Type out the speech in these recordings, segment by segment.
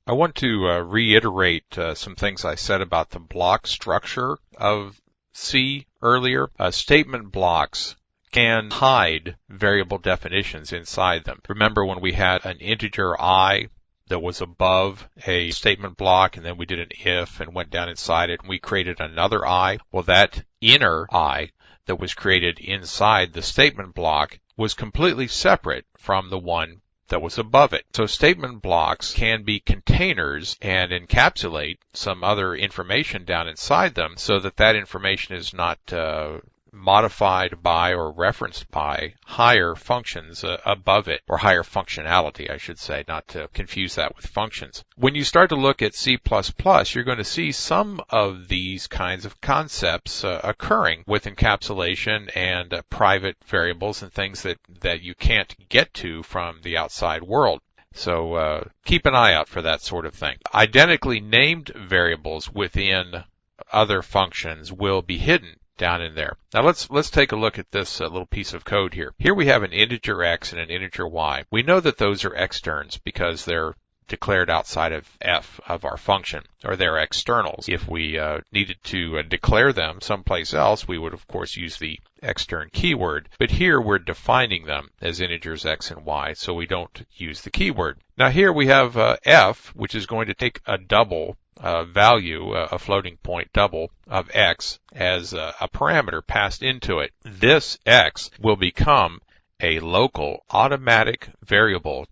I want to reiterate some things I said about the block structure of C earlier. Statement blocks can hide variable definitions inside them. Remember when we had an integer I that was above a statement block, and then we did an if and went down inside it, and we created another I? Well, that inner I that was created inside the statement block was completely separate from the one that was above it. So statement blocks can be containers and encapsulate some other information down inside them so that that information is not modified by or referenced by higher functions above it, or higher functionality, I should say, not to confuse that with functions. When you start to look at C++, you're going to see some of these kinds of concepts occurring with encapsulation and private variables and things that you can't get to from the outside world. So keep an eye out for that sort of thing. Identically named variables within other functions will be hidden down in there. Now let's take a look at this little piece of code here. Here we have an integer x and an integer y. We know that those are externs because they're declared outside of f of our function, or they're externals. If we needed to declare them someplace else, we would of course use the extern keyword. But here we're defining them as integers x and y, so we don't use the keyword. Now here we have f, which is going to take a double value, a floating point double of x as a parameter passed into it. This x will become a local automatic variable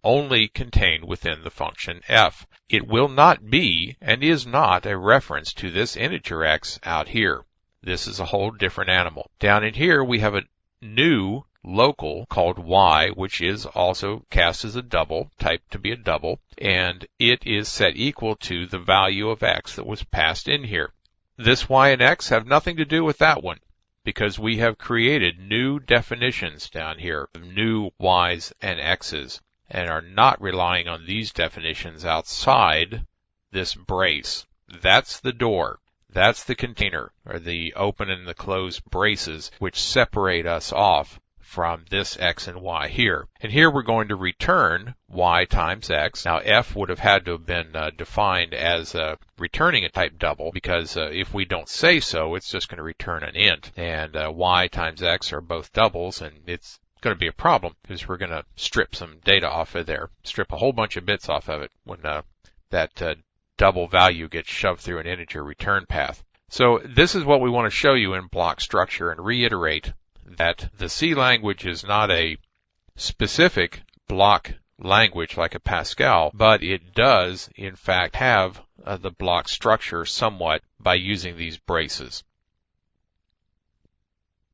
only contained within the function f. It will not be and is not a reference to this integer x out here. This is a whole different animal. Down in here we have a new local called y, which is also cast as a double, typed to be a double, and it is set equal to the value of x that was passed in here. This y and x have nothing to do with that one, because we have created new definitions down here, new y's and x's, and are not relying on these definitions outside this brace. That's the door. That's the container, or the open and the closed braces, which separate us off from this x and y here. And here we're going to return y times x. Now f would have had to have been defined as returning a type double, because if we don't say so, it's just going to return an int. And y times x are both doubles, and it's going to be a problem because we're going to strip some data off of there, strip a whole bunch of bits off of it when that double value gets shoved through an integer return path. So this is what we want to show you in block structure, and reiterate that the C language is not a specific block language like a Pascal, but it does in fact have the block structure somewhat by using these braces.